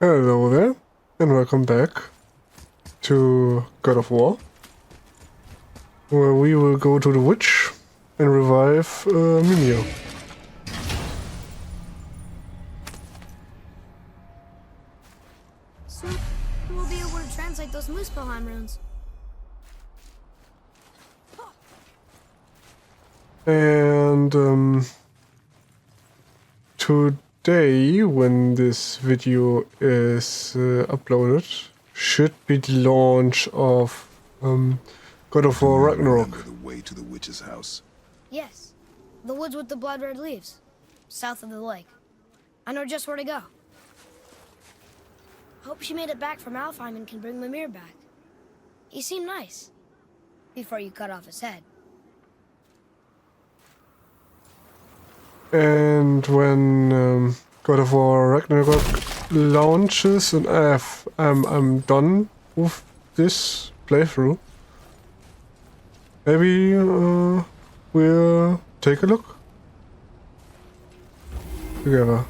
Hello there, and welcome back to God of War, where we will go to the witch and revive Mimir. Soon we'll be able to translate those Muspelheim runes. And today, when this video is uploaded, should be the launch of God of War Ragnarok. Remember the way to the witch's house? Yes, the woods with the blood-red leaves, south of the lake. I know just where to go. Hope she made it back from Alfheim and can bring Mimir back. He seemed nice, before you cut off his head. And when God of War Ragnarok launches and I'm done with this playthrough, maybe we'll take a look together.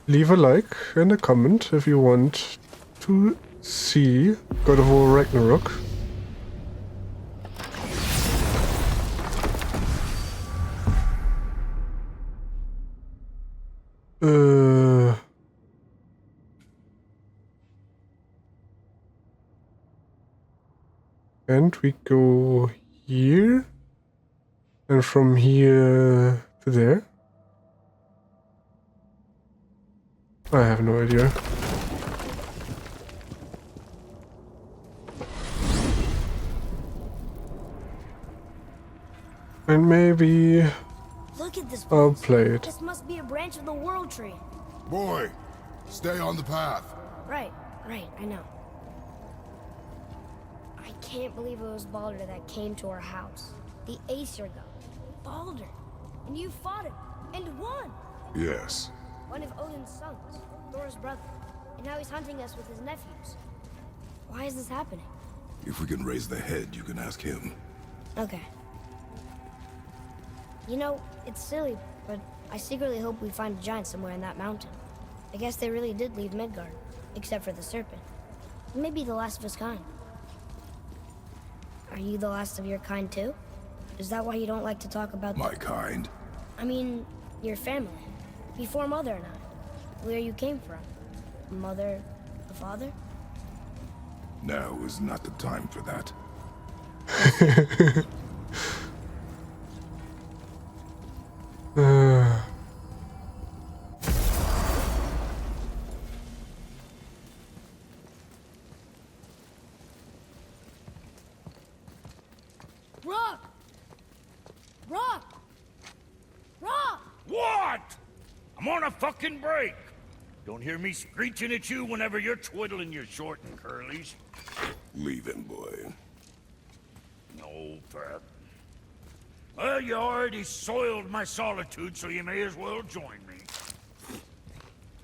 Leave a like and a comment if you want to see God of War Ragnarok. And we go here, and from here to there. I have no idea. And maybe Look at this I'll place. play it. This must be a branch of the World Tree. Boy, stay on the path. Right, I know. I can't believe it was Baldur that came to our house. The Aesir god. Baldur. And you fought him, and won! Yes. One of Odin's sons, Thor's brother. And now he's hunting us with his nephews. Why is this happening? If we can raise the head, you can ask him. Okay. You know, it's silly, but I secretly hope we find a giant somewhere in that mountain. I guess they really did leave Midgard, except for the serpent. Maybe the last of his kind. Are you the last of your kind too? Is that why you don't like to talk about... My kind? I mean, your family. Before Mother and I. Where you came from. Mother, the father? Now is not the time for that. Rock! Rock! Rock! What? I'm on a fucking break. Don't hear me screeching at you whenever you're twiddling your short and curlies. Leave him, boy. No, Pat. Well, you already soiled my solitude, so you may as well join me.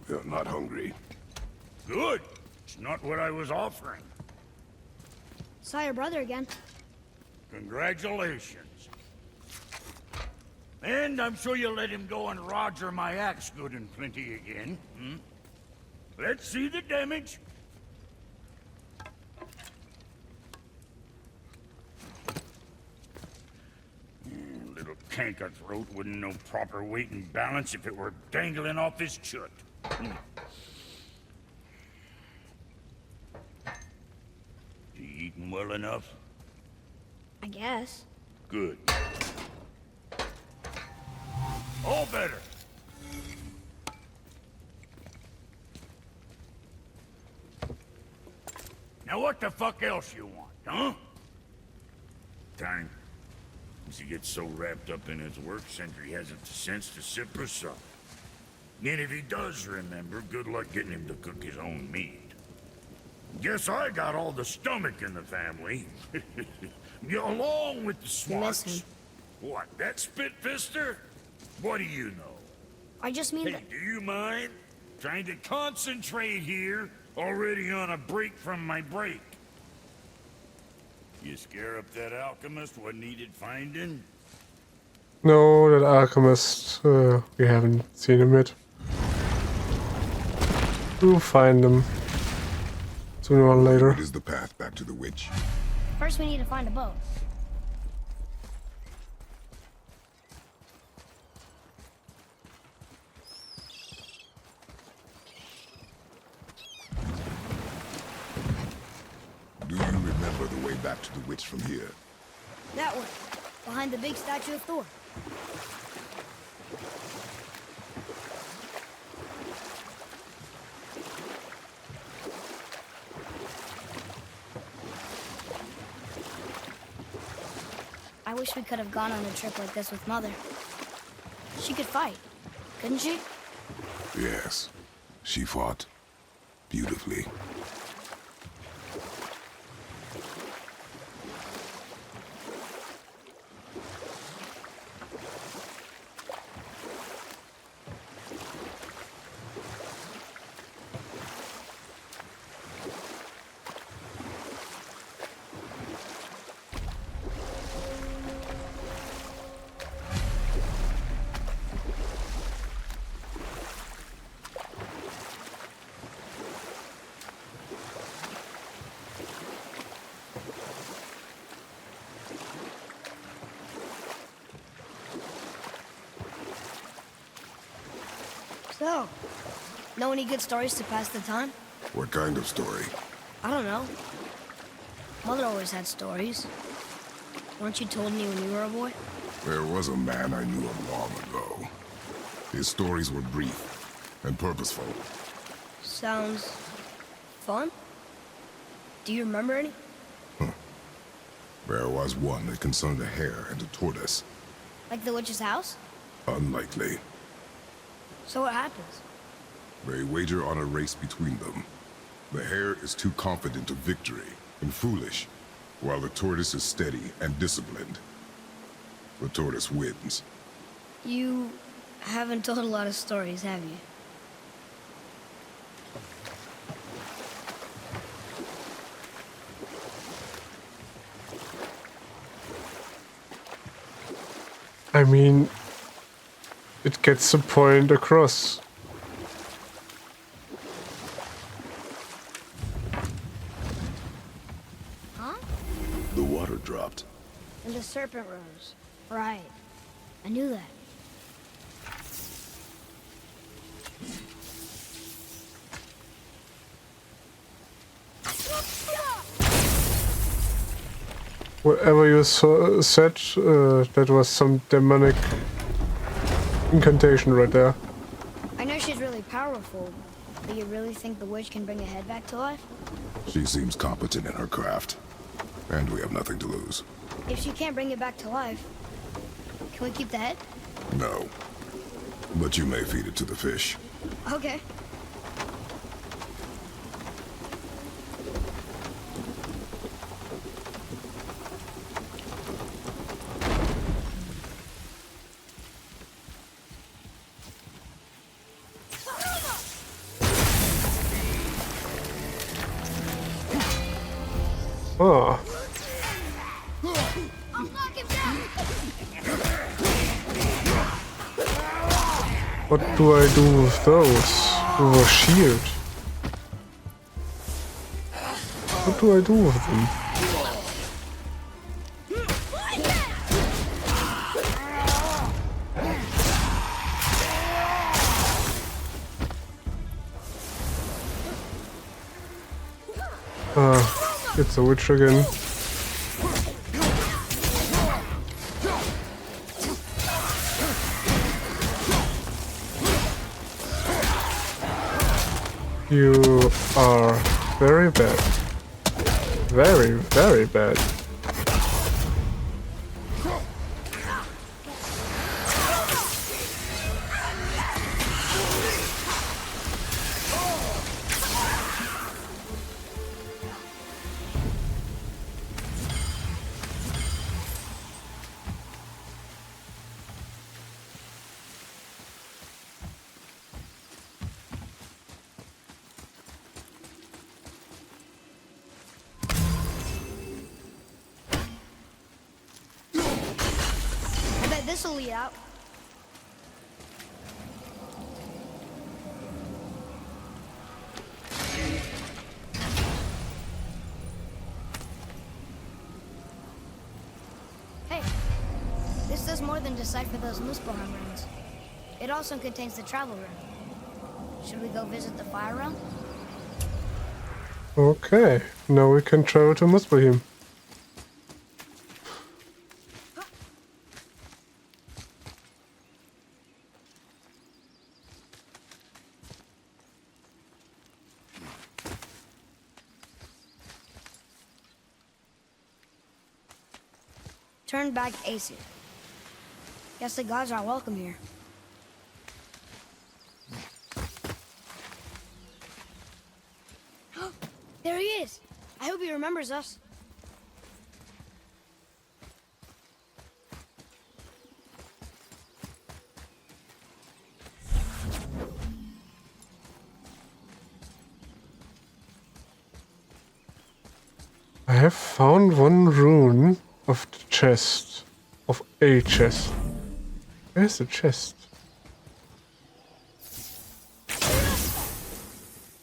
You're not hungry. Good. It's not what I was offering. Saw your brother again. Congratulations. And I'm sure you'll let him go and roger my axe good and plenty again. Hmm? Let's see the damage. Little canker throat wouldn't know proper weight and balance if it were dangling off his chut. Hmm. You eating well enough? I guess. Good. All better. Now what the fuck else you want, huh? Time. As he gets so wrapped up in his work, Sentry hasn't the sense to sip or sup. And if he does remember, good luck getting him to cook his own meat. Guess I got all the stomach in the family. Along with the You miss swats. him. What, that spit-fister? What do you know? I just mean Hey, that... do you mind? Trying to concentrate here, already on a break from my break. You scare up that alchemist what needed finding? No, that alchemist, we haven't seen him yet. We'll find him sooner or later. What is the path back to the witch? First, we need to find a boat. Do you remember the way back to the witch from here? That way, behind the big statue of Thor. I wish we could have gone on a trip like this with Mother. She could fight, couldn't she? Yes. She fought beautifully. So, know any good stories to pass the time? What kind of story? I don't know. Mother always had stories. Weren't you told me when you were a boy? There was a man I knew long ago. His stories were brief and purposeful. Sounds fun. Do you remember any? There was one that concerned a hare and a tortoise. Like the witch's house? Unlikely. So what happens? They wager on a race between them. The hare is too confident of victory and foolish, while the tortoise is steady and disciplined. The tortoise wins. You haven't told a lot of stories, have you? I mean, it gets the point across. Huh? The water dropped. And the serpent rose. Right. I knew that. Whatever you said, that was some demonic incantation right there. I know she's really powerful, but you really think the witch can bring a head back to life? She seems competent in her craft, and we have nothing to lose. If she can't bring it back to life, can we keep the head? No. But you may feed it to the fish. Okay. Oh, I'll knock him down! what do I do with those? With a shield? What do I do with them? It's a witch again. You are very bad. Very, very bad. This'll lead out. Hey, this does more than decipher those Muspelheim runes. It also contains the travel rune. Should we go visit the fire realm? Okay, now we can travel to Muspelheim. Turn back ASUS. Guess the gods aren't welcome here. There he is! I hope he remembers us. I have found one rune of the chest. Of a chest. Where's the chest?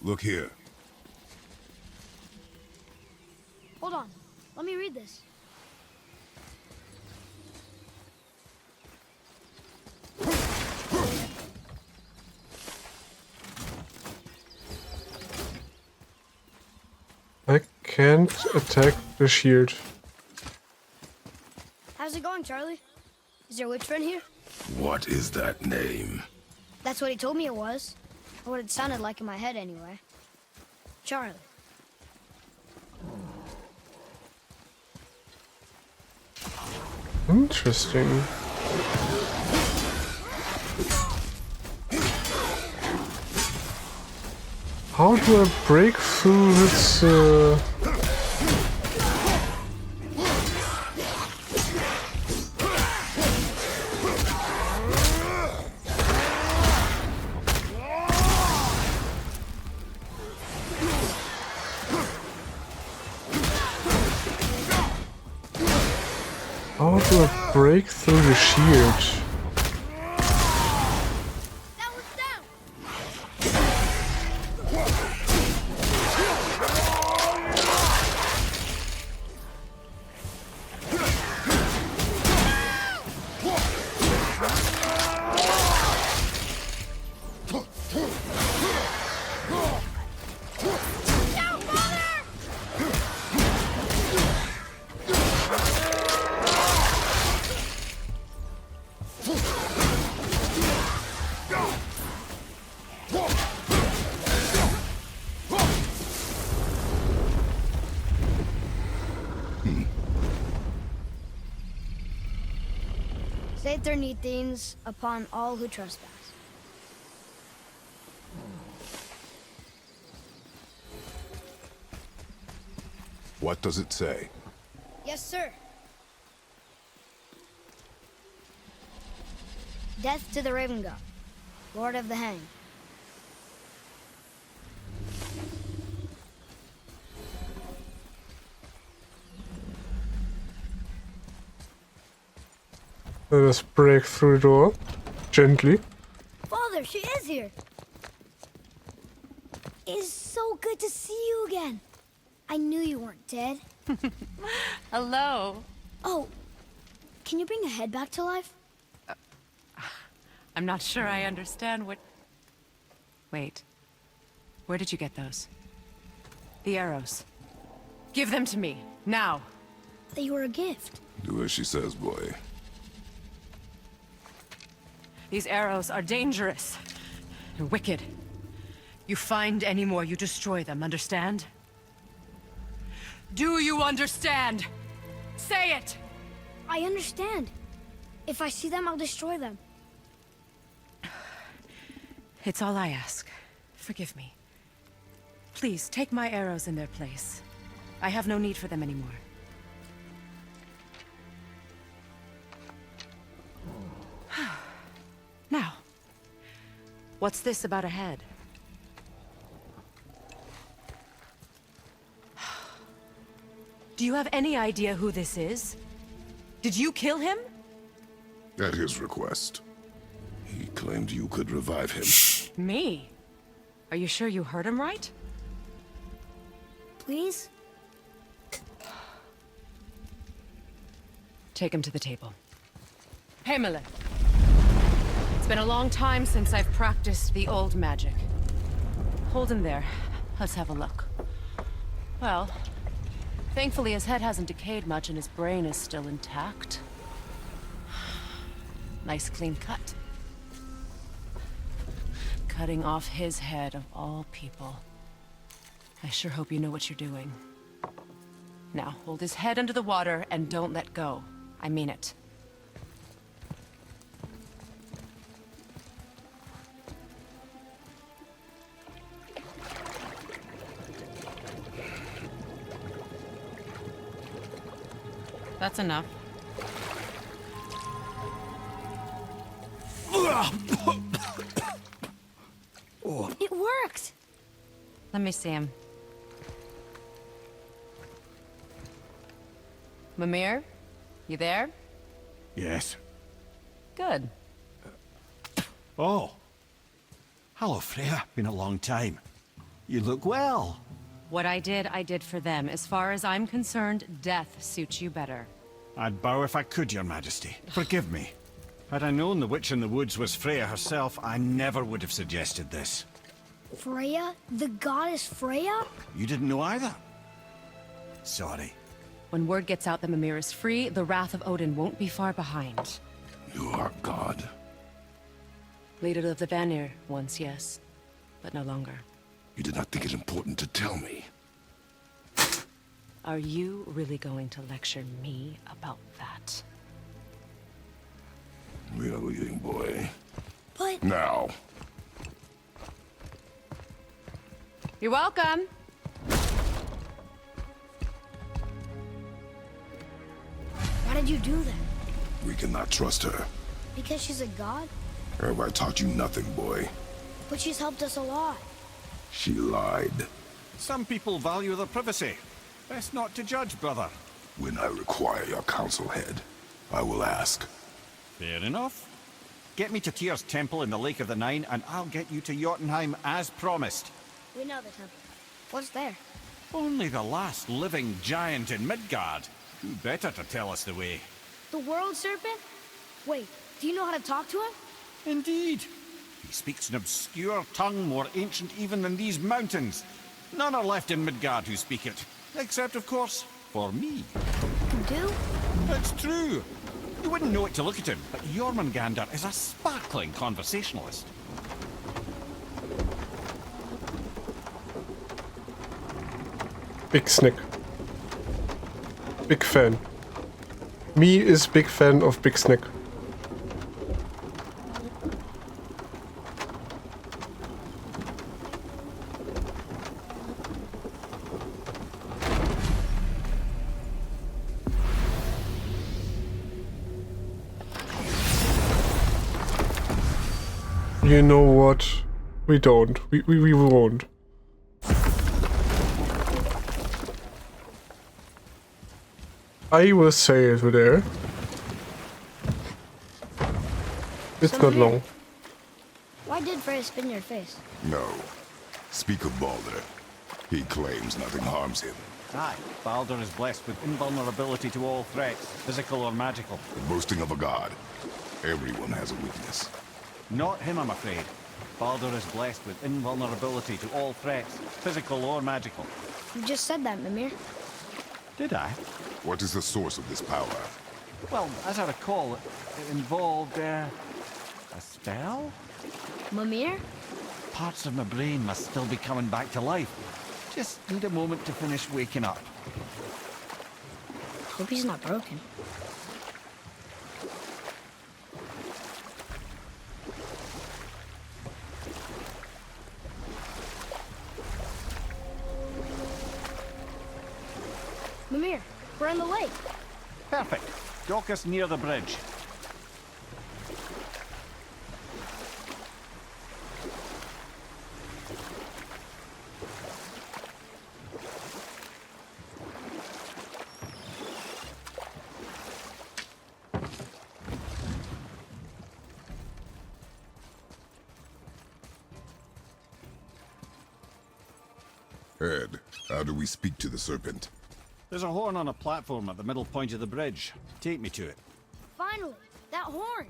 Look here. Hold on. Let me read this. I can't attack the shield. How's it going, Charlie? Is your witch friend here? What is that name? That's what he told me it was. Or what it sounded like in my head, anyway. Charlie. Interesting. How do I break through this, How do I break through the shield? That one's down! Down, father! Save their neat things upon all who trespass. What does it say? Yes, sir. Death to the Raven God, Lord of the Hang. Let us break through the door. Gently. Father, she is here. It is so good to see you again. I knew you weren't dead. Hello. Oh, can you bring a head back to life? I'm not sure I understand what... Wait. Where did you get those? The arrows. Give them to me, now. They were a gift. Do as she says, boy. These arrows are dangerous and wicked. You find any more, you destroy them, understand? Do you understand? Say it! I understand. If I see them, I'll destroy them. It's all I ask. Forgive me. Please, take my arrows in their place. I have no need for them anymore. Now, what's this about a head? Do you have any idea who this is? Did you kill him? At his request. He claimed you could revive him. Me? Are you sure you heard him right? Please? Take him to the table. Pamela. It's been a long time since I've practiced the old magic. Hold him there. Let's have a look. Well, thankfully his head hasn't decayed much and his brain is still intact. Nice clean cut. Cutting off his head of all people. I sure hope you know what you're doing. Now, hold his head under the water and don't let go. I mean it. That's enough. It worked! Let me see him. Mimir? You there? Yes. Good. Oh. Hello, Freya. Been a long time. You look well. What I did for them. As far as I'm concerned, death suits you better. I'd bow if I could, Your Majesty. Forgive me. Had I known the witch in the woods was Freya herself, I never would have suggested this. Freya? The goddess Freya? You didn't know either? Sorry. When word gets out that Mimir is free, the wrath of Odin won't be far behind. You are God. Leader of the Vanir, once yes, but no longer. You did not think it important to tell me. Are you really going to lecture me about that? We are leaving, boy. But... Now. You're welcome. Why did you do that? We cannot trust her. Because she's a god? Have I taught you nothing, boy? But she's helped us a lot. She lied. Some people value their privacy. Best not to judge, brother. When I require your council head, I will ask. Fair enough. Get me to Tyr's temple in the Lake of the Nine, and I'll get you to Jotunheim as promised. We know the temple. What's there? Only the last living giant in Midgard. Who better to tell us the way? The world serpent? Wait, do you know how to talk to him? Indeed. He speaks an obscure tongue more ancient even than these mountains. None are left in Midgard who speak it. Except, of course, for me. You do? It's true. You wouldn't know it to look at him, but Jormungandr is a sparkling conversationalist. Big Snick. Big fan. Me is big fan of Big Snick. You know what? We don't. We won't. I will say it there. It's not long. Why did Freya spin your face? No. Speak of Baldur. He claims nothing harms him. Aye, Baldur is blessed with invulnerability to all threats, physical or magical. The boasting of a god. Everyone has a weakness. Not him, I'm afraid. Baldur is blessed with invulnerability to all threats, physical or magical. You just said that, Mimir. Did I? What is the source of this power? Well, as I recall, it involved, a spell? Mimir? Parts of my brain must still be coming back to life. Just need a moment to finish waking up. Hope he's not broken. Mimir, we're in the lake. Perfect. Dock us near the bridge. Ed, how do we speak to the serpent? There's a horn on a platform at the middle point of the bridge. Take me to it. Finally, that horn.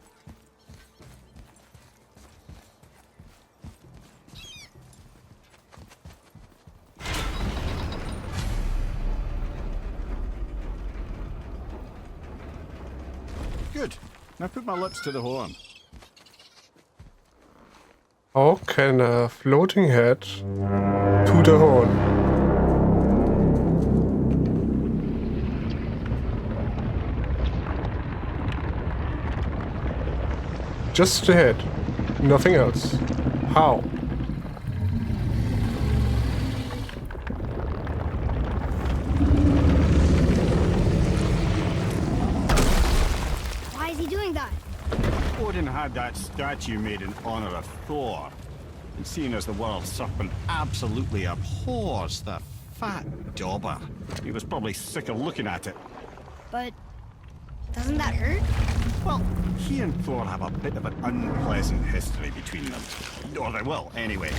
Good. Now put my lips to the horn. How can a floating head to the horn? Just the head, nothing else. How? Why is he doing that? Odin had that statue made in honor of Thor. And seeing as the world serpent absolutely abhors the fat dauber, he was probably sick of looking at it. But doesn't that hurt? Well, he and Thor have a bit of an unpleasant history between them. Or they will, anyway.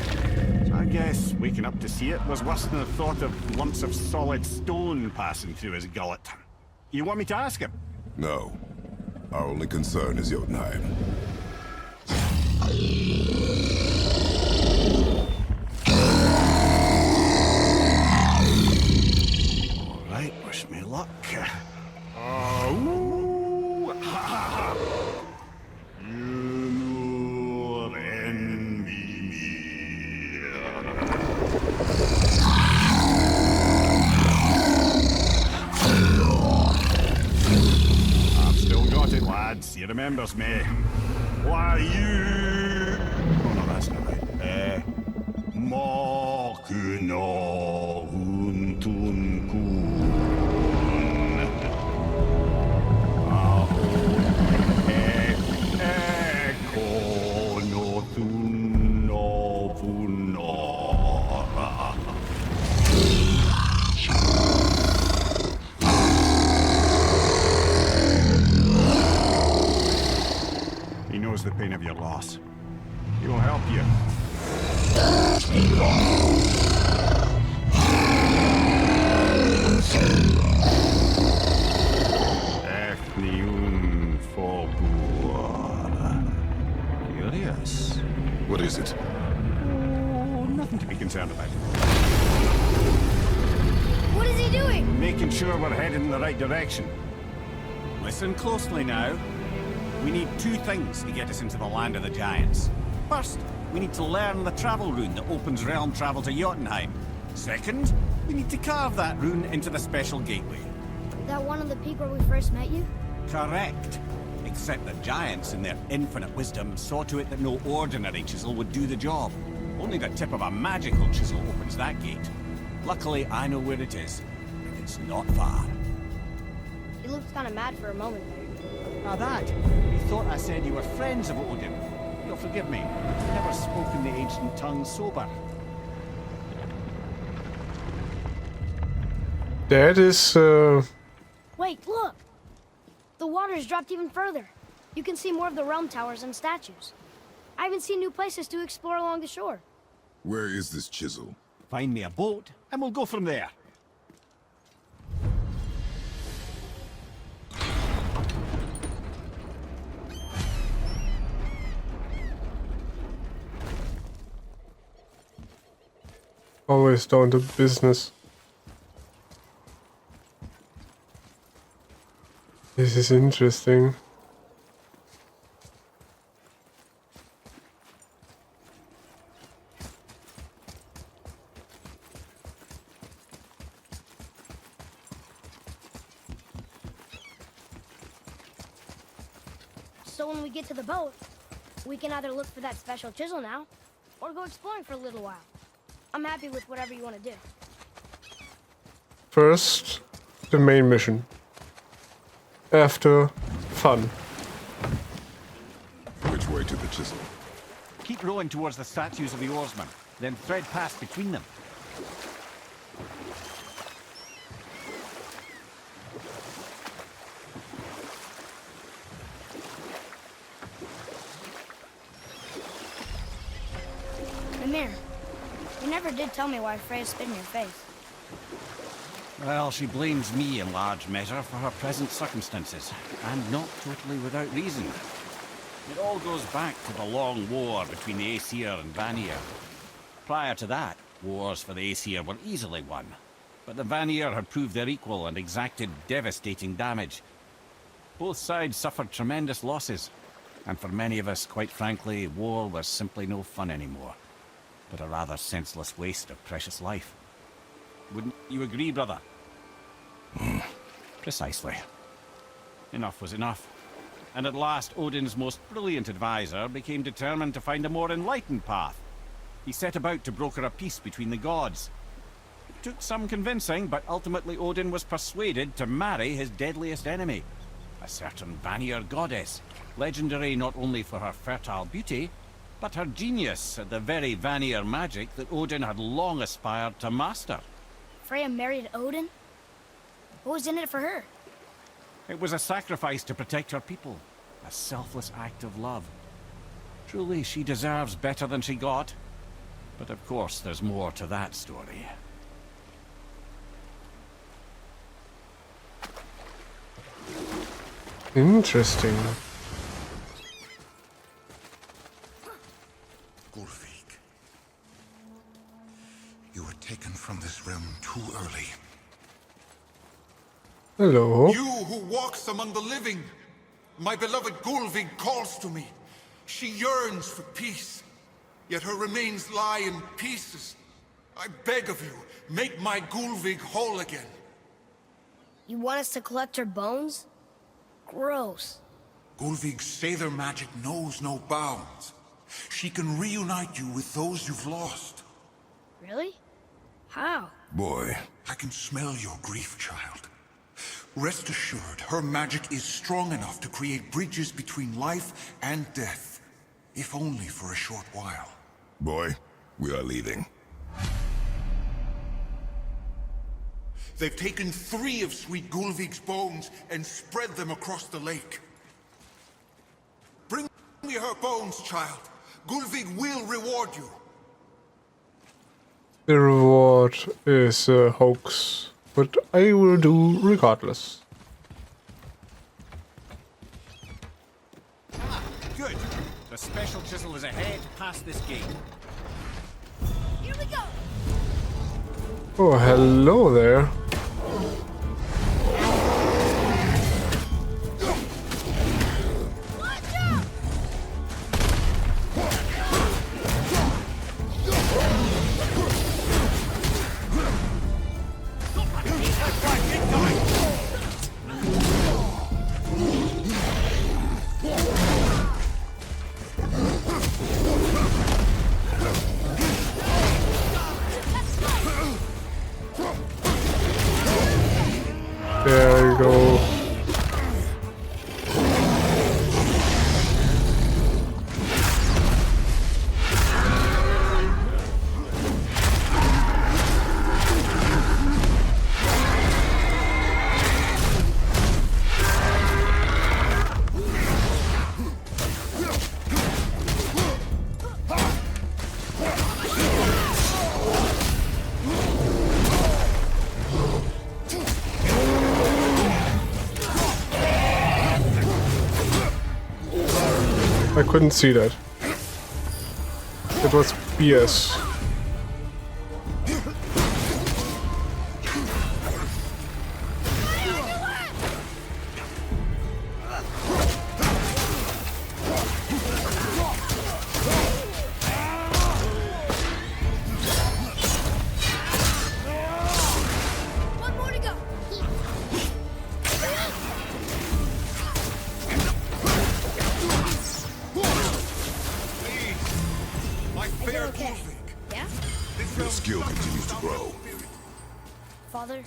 So I guess waking up to see it was worse than the thought of lumps of solid stone passing through his gullet. You want me to ask him? No. Our only concern is Jotunheim. All right, wish me luck. Ooh, ha, ha, ha. You envy me. I've still got it, lads. He remembers me. Why you? Oh no, that's not right. Mokuno untun kun. Eko no tun no punora. He knows the pain of your loss. He will help you. Ethnium Forbur. Atreus. What is it? Oh, nothing to be concerned about. What is he doing? Making sure we're headed in the right direction. Listen closely now. We need two things to get us into the land of the giants. First, we need to learn the travel rune that opens realm travel to Jotunheim. Second, we need to carve that rune into the special gateway. That one on the peak where we first met you? Correct. Except the giants, in their infinite wisdom, saw to it that no ordinary chisel would do the job. Only the tip of a magical chisel opens that gate. Luckily, I know where it is. And it's not far. He looked kind of mad for a moment there. Now that, you thought I said you were friends of Odin. You'll forgive me. I've never spoken the ancient tongue sober. That is, Wait, look! The water's dropped even further. You can see more of the realm towers and statues. I even see new places to explore along the shore. Where is this chisel? Find me a boat, and we'll go from there. always down to business. This is interesting. So when we get to the boat, we can either look for that special chisel now, or go exploring for a little while. I'm happy with whatever you want to do. First, the main mission. After, fun. Which way to the chisel? Keep rowing towards the statues of the oarsmen, then thread past between them. Mimir, You never did tell me why Freya spit in your face. Well, she blames me in large measure for her present circumstances, and not totally without reason. It all goes back to the long war between the Aesir and Vanir. Prior to that, wars for the Aesir were easily won, but the Vanir had proved their equal and exacted devastating damage. Both sides suffered tremendous losses, and for many of us, quite frankly, war was simply no fun anymore, but a rather senseless waste of precious life. Wouldn't you agree, brother? Precisely. Enough was enough. And at last, Odin's most brilliant advisor became determined to find a more enlightened path. He set about to broker a peace between the gods. It took some convincing, but ultimately Odin was persuaded to marry his deadliest enemy, a certain Vanir goddess, legendary not only for her fertile beauty, but her genius at the very Vanir magic that Odin had long aspired to master. Freya married Odin? What was in it for her? It was a sacrifice to protect her people, a selfless act of love. Truly, she deserves better than she got. But of course, there's more to that story. Interesting. Gulfig, you were taken from this realm too early. Hello. You who walks among the living, my beloved Gulfig calls to me. She yearns for peace, yet her remains lie in pieces. I beg of you, make my Gulfig whole again. You want us to collect her bones? Gross. Gulfig's Sather magic knows no bounds. She can reunite you with those you've lost. Really? How? Boy, I can smell your grief, child. Rest assured, her magic is strong enough to create bridges between life and death, if only for a short while. boy, we are leaving. They've taken 3 of Sweet Gulfig's bones and spread them across the lake. Bring me her bones, child. Gulfig will reward you. The reward is a hoax, but I will do regardless. Good. The special chisel is ahead past this gate. Here we go! Oh, hello there. Watch out! There you go. I couldn't see that. It was BS. One more to go! My I did fair okay. Gulfig. Yeah? Your skill continues to grow. Father,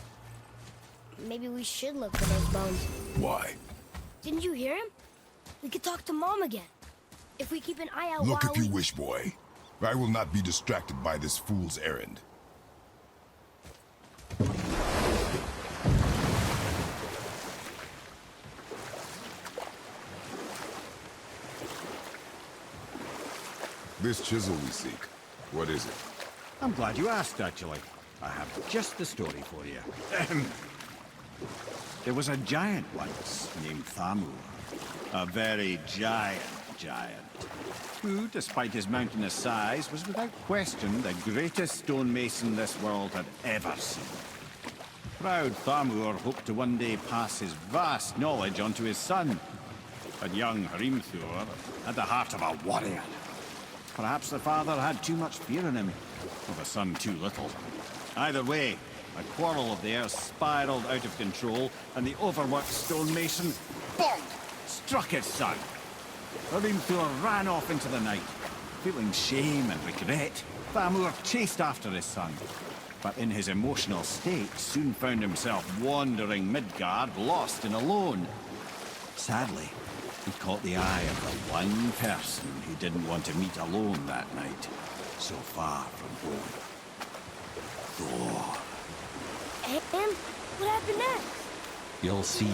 maybe we should look for those bones. Why? Didn't you hear him? We could talk to Mom again. If we keep an eye out Look while if you we... wish, boy. I will not be distracted by this fool's errand. This chisel we seek, what is it? I'm glad you asked, actually. I have just the story for you. There was a giant once named Thamur. A very giant, who, despite his mountainous size, was without question the greatest stonemason this world had ever seen. Proud Thamur hoped to one day pass his vast knowledge onto his son. But young Hrimthur had the heart of a warrior. Perhaps the father had too much fear in him, or the son too little. Either way, a quarrel of theirs spiraled out of control, and the overworked stonemason, bonk, struck his son. Hrimthur ran off into the night. Feeling shame and regret, Thamur chased after his son. But in his emotional state, soon found himself wandering Midgard, lost and alone. Sadly, he caught the eye of the one person he didn't want to meet alone that night, so far from home. Thor. And what happened next? You'll see.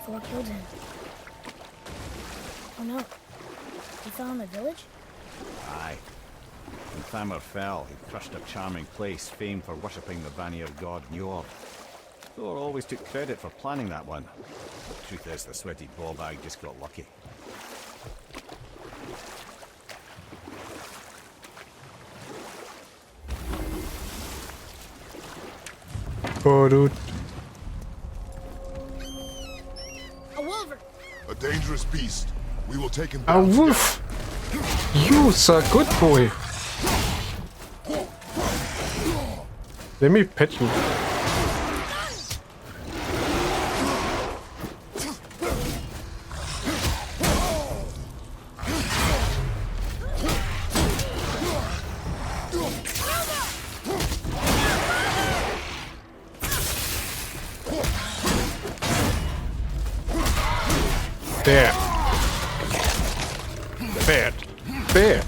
Thor killed him. Oh no. He fell in the village? Aye. When Thamur fell, he crushed a charming place famed for worshipping the Vanir god Njord. Thor always took credit for planning that one. The truth is, the sweaty ballbag just got lucky. Oh, dude. A wolver! A dangerous beast. We will take him A down. wolf! You's a good boy. Let me pet you. There. Bad. Bad.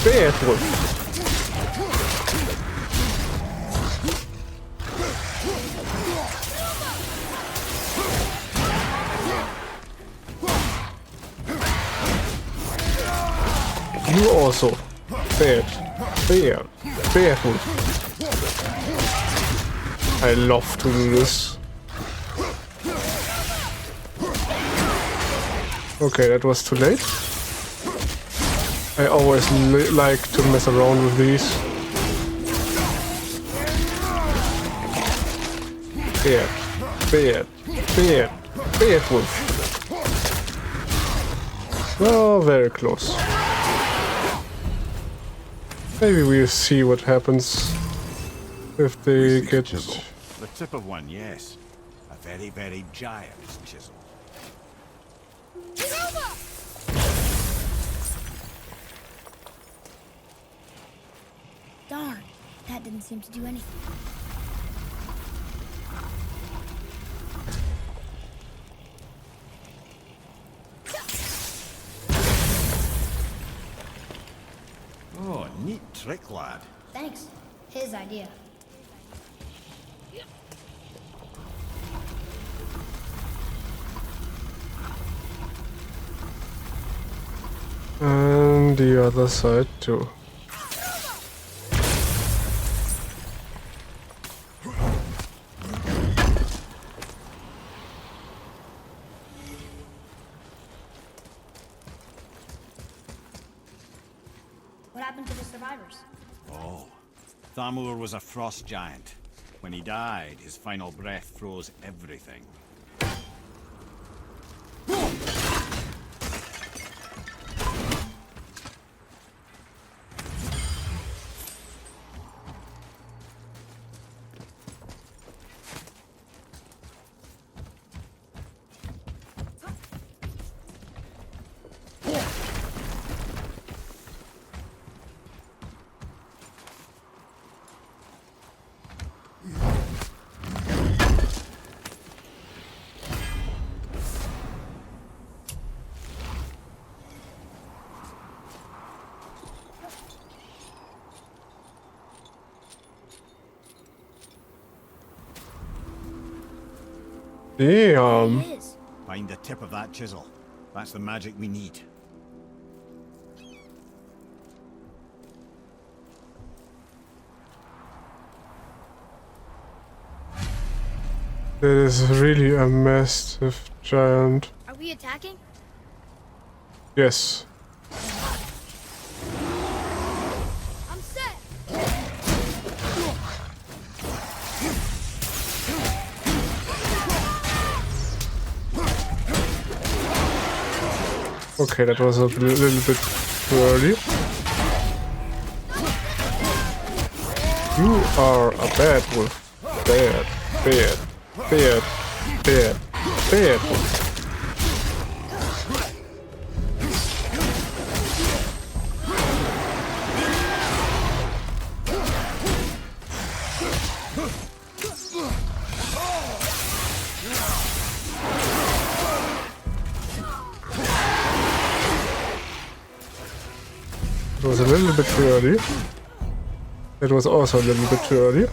Bad wolf. You also. Bad. Bad. Bad wolf. I love to do this. Okay, that was too late. I always like to mess around with these. Bad, bad, bad, bad wolf. Oh, very close. Maybe we'll see what happens if they get... The tip of one, yes. A very, very giant chisel. Darn, that didn't seem to do anything. Oh, neat trick, lad. Thanks. His idea. And the other side too. What happened to the survivors? Oh, Thamur was a frost giant. When he died, his final breath froze everything. Damn. It is. Find the tip of that chisel. That's the magic we need. That is really a massive giant. Are we attacking? Yes. I'm set. Okay, that was a little bit too early. You are a bad wolf. Bad, bad, bad, bad, bad wolf. It was a little bit too early. It was also a little bit too early.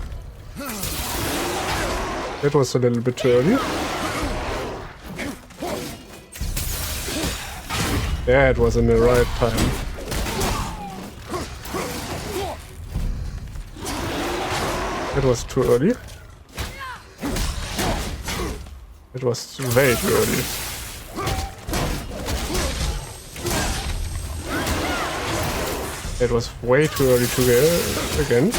It was a little bit too early. Yeah, it was in the right time. It was too early. It was way too early. It was way too early to get again.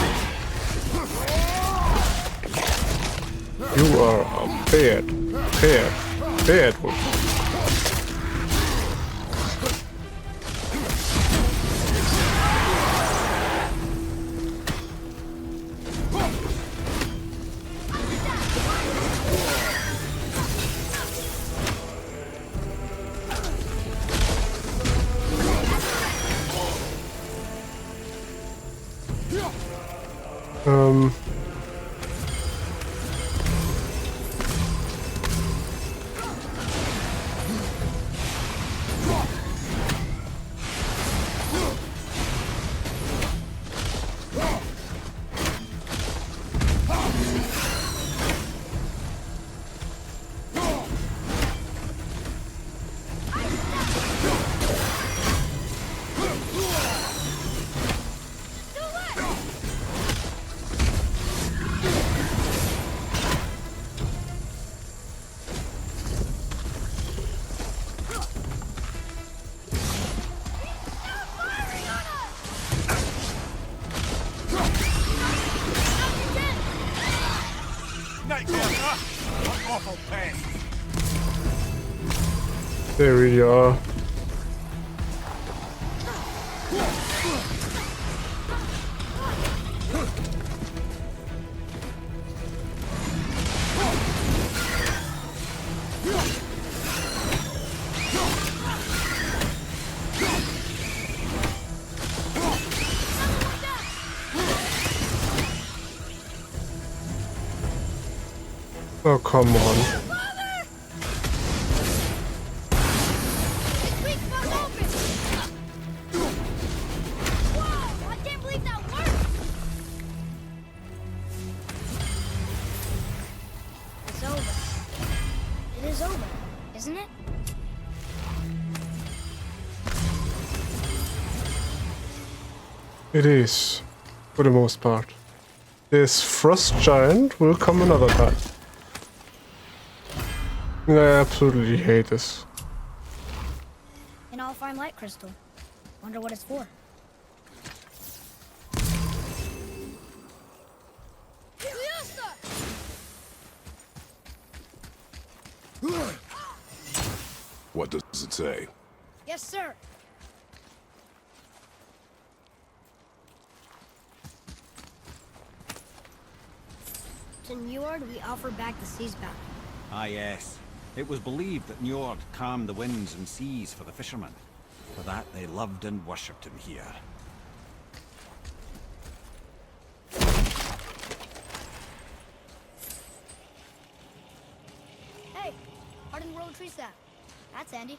You are a bad, bad, bad wolf. Awful pest. There we are. Oh, come on. Isn't it? It is, for the most part. This frost giant will come another time. I absolutely hate this. An all-fine light crystal. Wonder what it's for. What does it say? Yes, sir. To Njord, we offer back the sea's bounty. Ah, yes. It was believed that Njord calmed the winds and seas for the fishermen. For that, they loved and worshipped him here. Hey, hardened road tree sap. That's handy.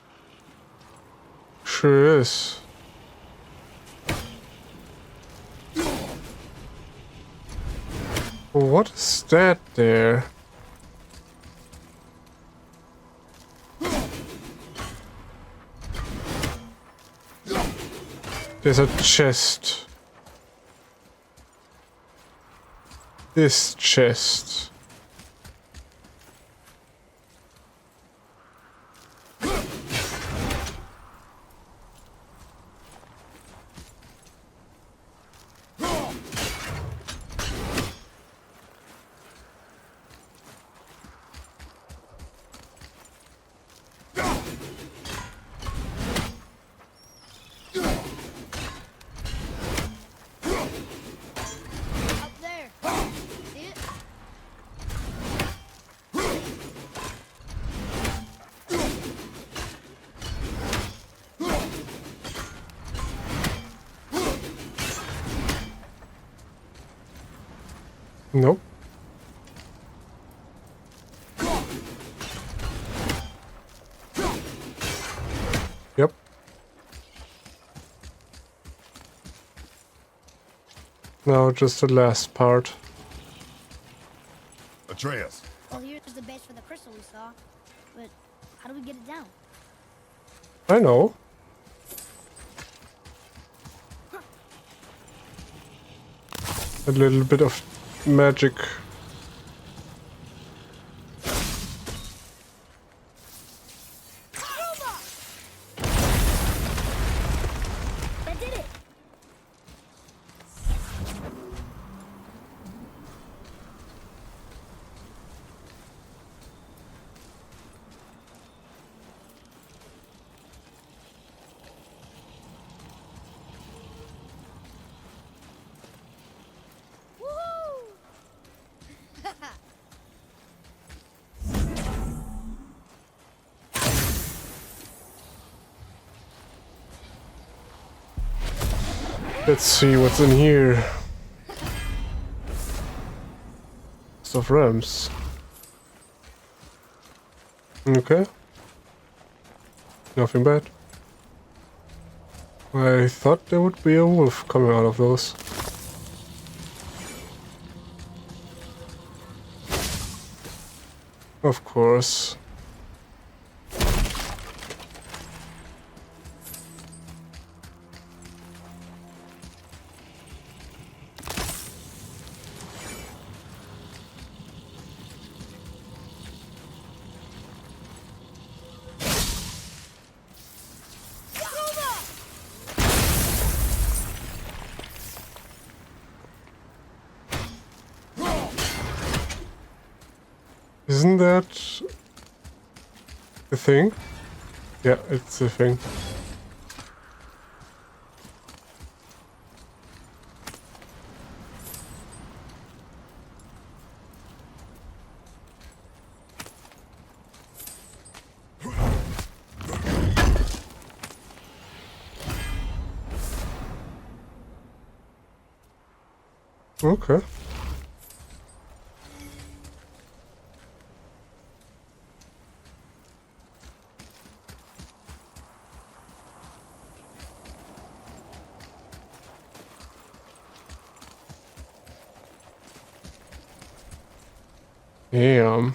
Sure is. What is that there? There's a chest. This chest. Up there. See it? Nope. Yep. Now just the last part. Atreus, Well, here's the base for the crystal we saw. But how do we get it down? I know. A little bit of magic. That did it! Woohoo! Let's see what's in here. Stuff ramps. Okay. Nothing bad. I thought there would be a wolf coming out of those. Of course. Isn't that the thing? Yeah, it's the thing. Okay. Damn.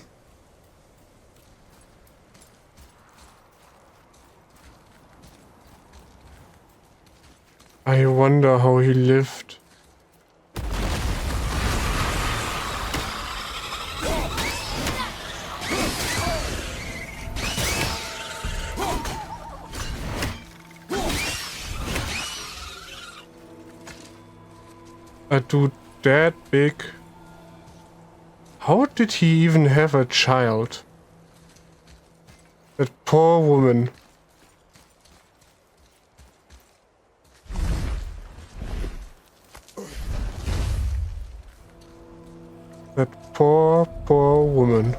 I wonder how he lived. A dude that big. How did he even have a child? That poor woman. That poor, poor woman.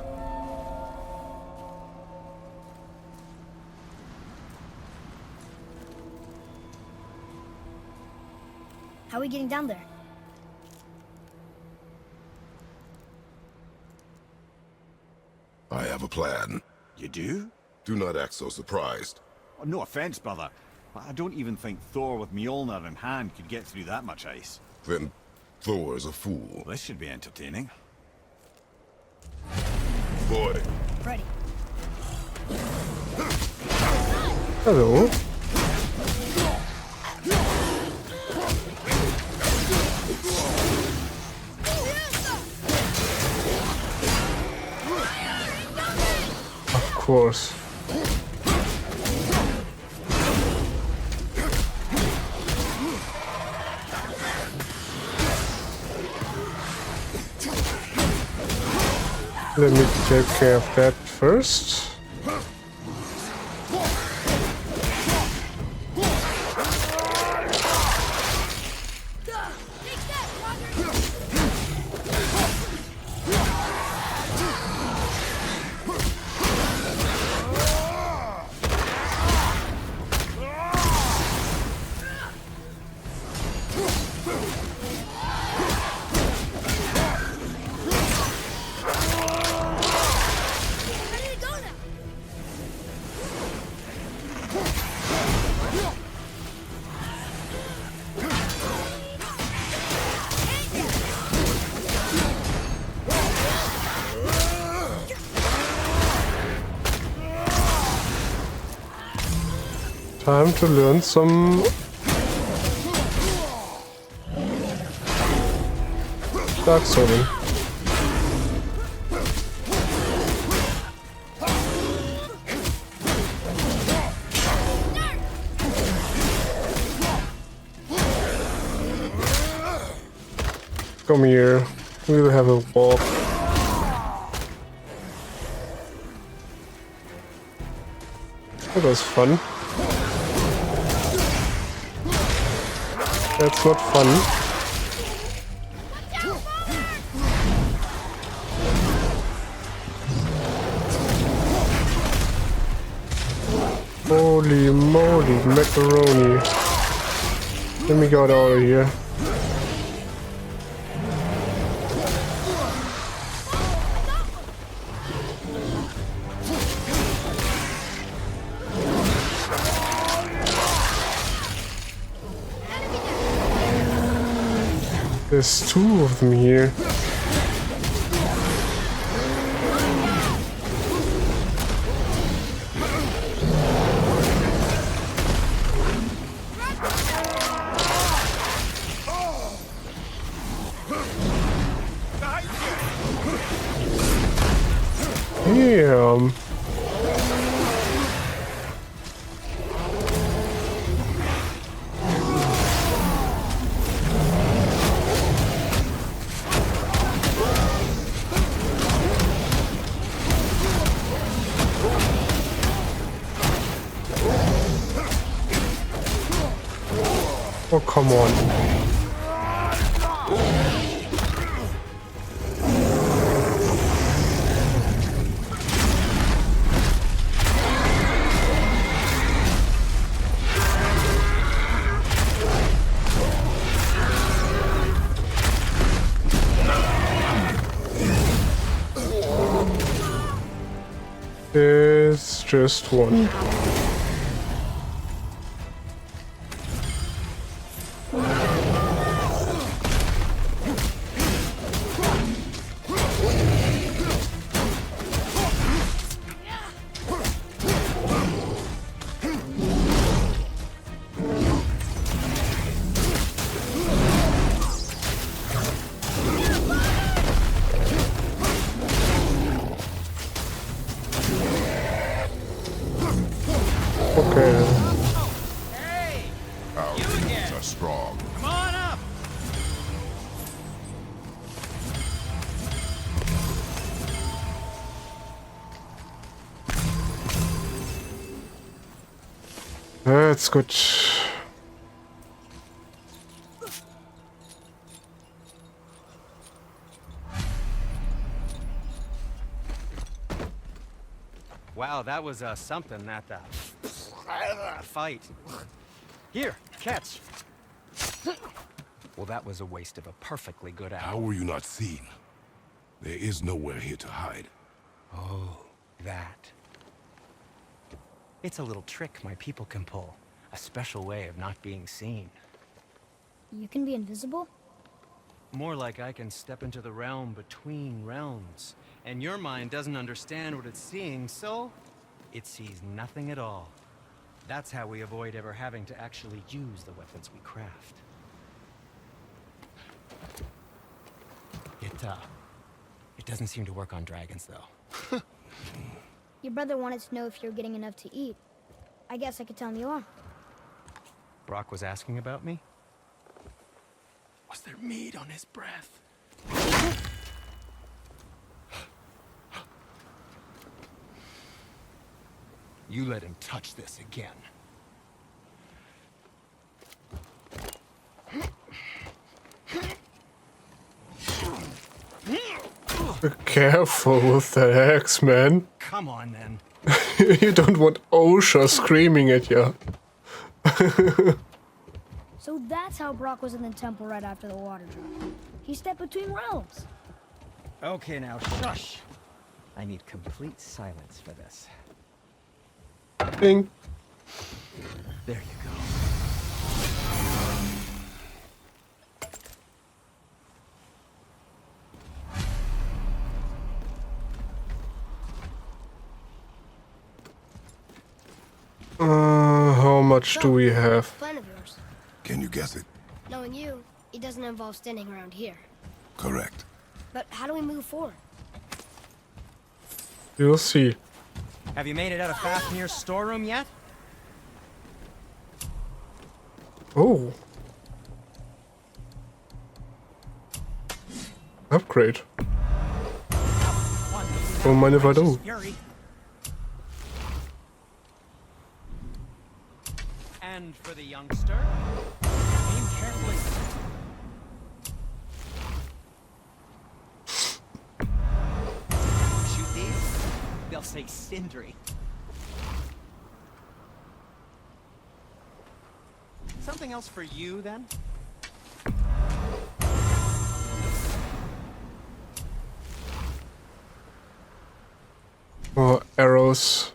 How are we getting down there? I have a plan. You do? Do not act so surprised. Oh, no offense, brother, but I don't even think Thor with Mjolnir in hand could get through that much ice. Then Thor is a fool. This should be entertaining. Boy, Ready. Hello. course. Let me take care of that first. Time to learn some dark swording. Come here, we'll have a walk. That was fun. That's not fun. Holy moly, macaroni. Let me get out of here. There's two of them here. Damn. Oh, come on. It's just one. Our humans are strong. Come on up! That's good. Wow, that was something, that fight. Here, catch. Well, that was a waste of a perfectly good How apple. were you not seen? There is nowhere here to hide. Oh, that. It's a little trick my people can pull. A special way of not being seen. You can be invisible? More like I can step into the realm between realms. And your mind doesn't understand what it's seeing, so it sees nothing at all. That's how we avoid ever having to actually use the weapons we craft. It doesn't seem to work on dragons, though. Your brother wanted to know if you're getting enough to eat. I guess I could tell him you are. Brock was asking about me? Was there meat on his breath? You let him touch this again. Be careful with that axe, man. Come on, then. You don't want OSHA screaming at you. So that's how Brock was in the temple right after the water drop. He stepped between realms. Okay, now, shush. I need complete silence for this. Ding. There you go. How much do we have? Plan of yours. Can you guess it? Knowing you, it doesn't involve standing around here. Correct. But how do we move forward? You'll see. Have you made it out of Fafnir's storeroom yet? Oh. Upgrade. Don't mind if I do. Fury. And for the youngster, aim carefully. Shoot these, they'll say Sindri. Something else for you, then? More arrows.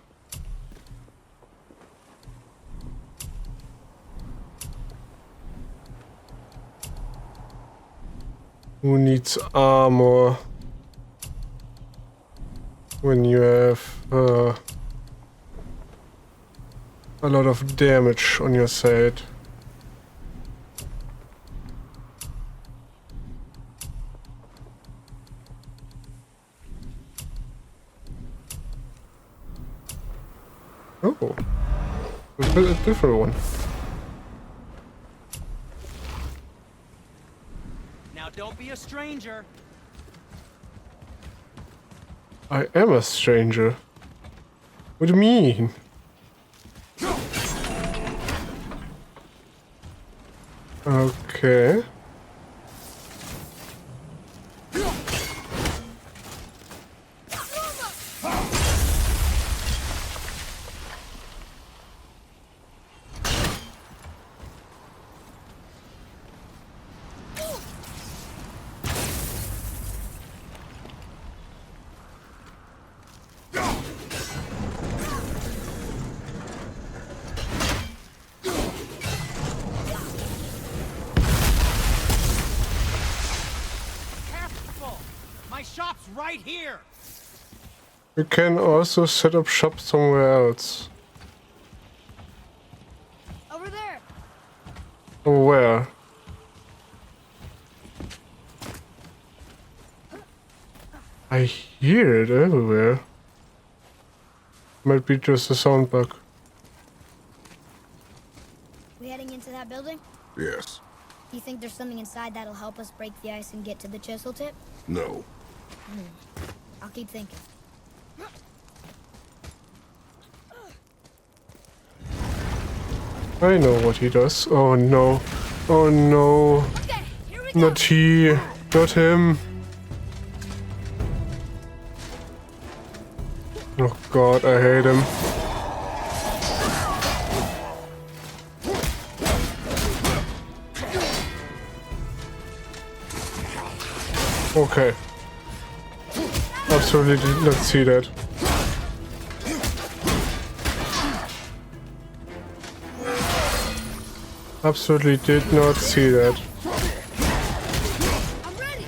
Who needs armor when you have a lot of damage on your side? Oh, a different one. Now don't be a stranger. I am a stranger. What do you mean? Okay. Shop's right here. You can also set up shop somewhere else. Over there. Oh, where? I hear it everywhere. Might be just a sound bug. We heading into that building? Yes. Do you think there's something inside that'll help us break the ice and get to the chisel tip? No. I'll keep thinking. I know what he does. Oh no. Oh no. Okay, here we go. Not he. Not him. Oh god, I hate him. Okay. Absolutely did not see that. Absolutely did not see that. I'm ready.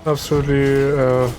Absolutely,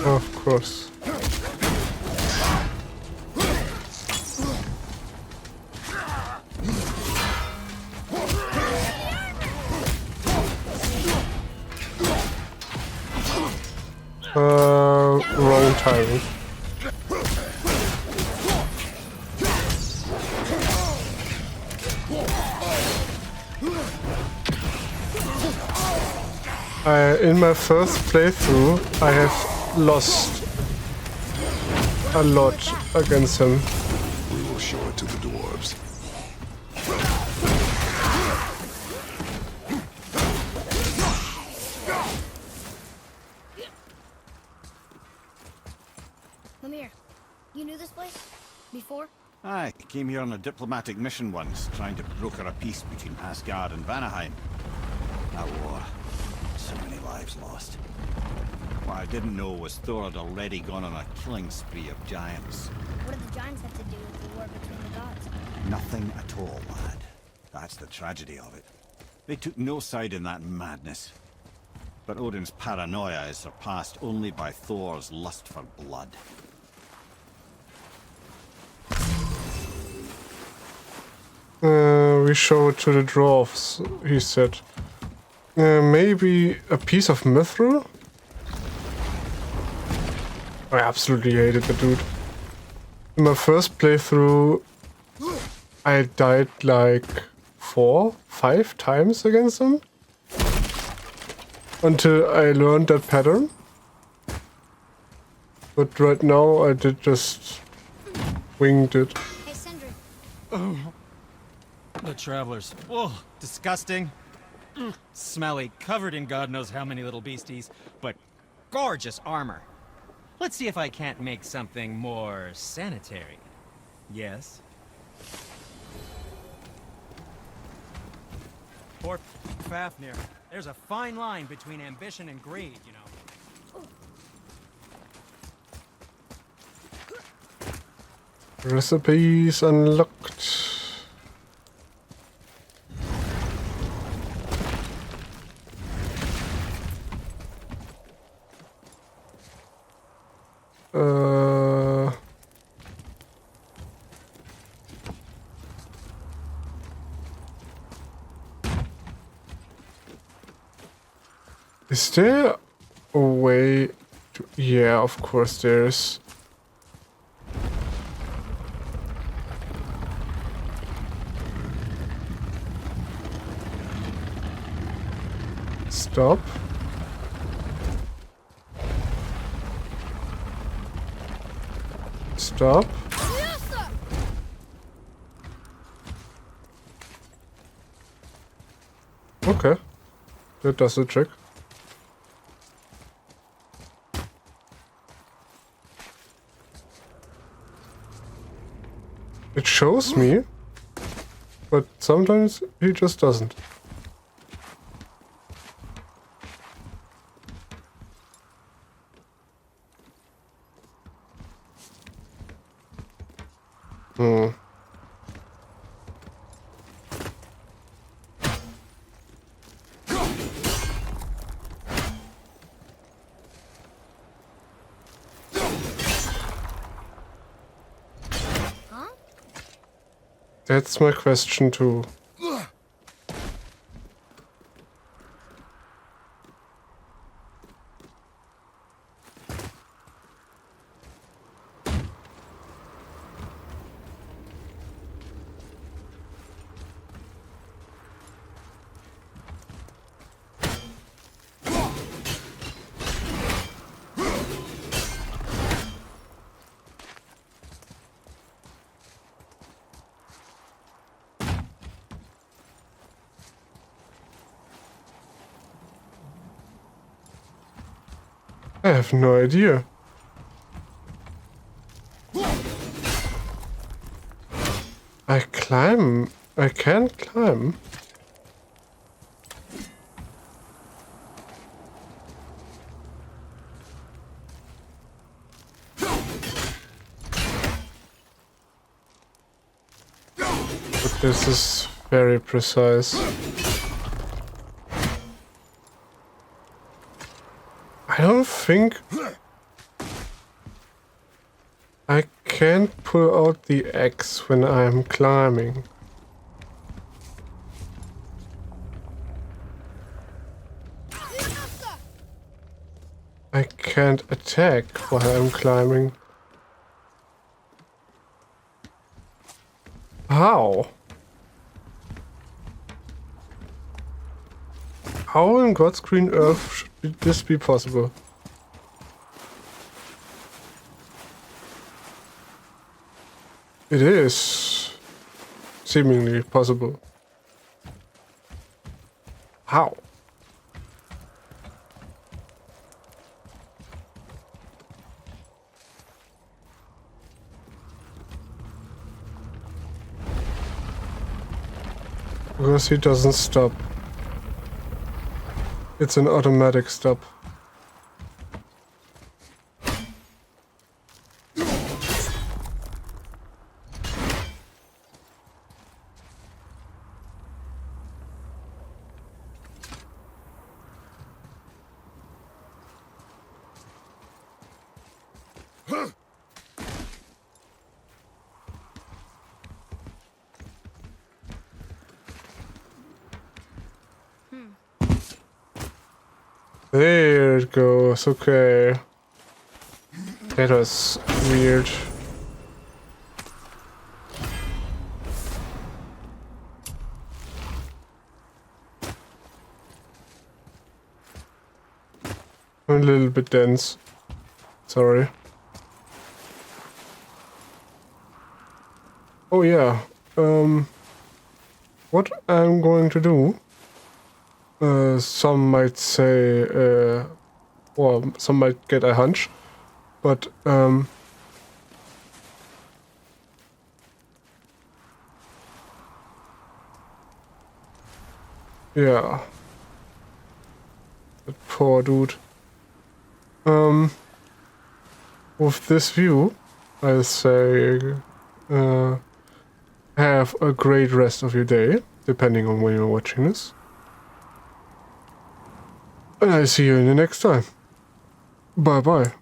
Of course. Wrong timing. In my first playthrough, I have lost a lot against him. We will show it to the dwarves. Lemire, you knew this place? Before? I came here on a diplomatic mission once, trying to broker a peace between Asgard and Vanaheim. That war. So many lives lost. What I didn't know was Thor had already gone on a killing spree of giants. What did the giants have to do with the war between the gods? Nothing at all, lad. That's the tragedy of it. They took no side in that madness. But Odin's paranoia is surpassed only by Thor's lust for blood. We show it to the dwarves, he said. Maybe a piece of mithril? I absolutely hated the dude. In my first playthrough, I died like 4, 5 times against him. Until I learned that pattern. But right now I did just winged it. Hey, Sindri. The travelers. Whoa, disgusting. Smelly, covered in God knows how many little beasties, but gorgeous armor. Let's see if I can't make something more sanitary. Yes? Poor Fafnir. There's a fine line between ambition and greed, you know. Recipes unlocked. Is there a way to... Yeah, of course there's. Stop. Stop. Okay. That does the trick. It shows me, but sometimes he just doesn't. That's my question too. I have no idea. I climb. I can't climb. But this is very precise. I don't think can't pull out the axe when I'm climbing. I can't attack while I'm climbing. How? How in God's green earth should this be possible? It is seemingly possible. How? Because he doesn't stop. It's an automatic stop. There it goes, okay. That was weird. A little bit dense. Sorry. Oh yeah. What I'm going to do, some might say, or some might get a hunch, but yeah, that poor dude. With this view, I say, have a great rest of your day, depending on when you're watching this. And I see you in the next time. Bye bye.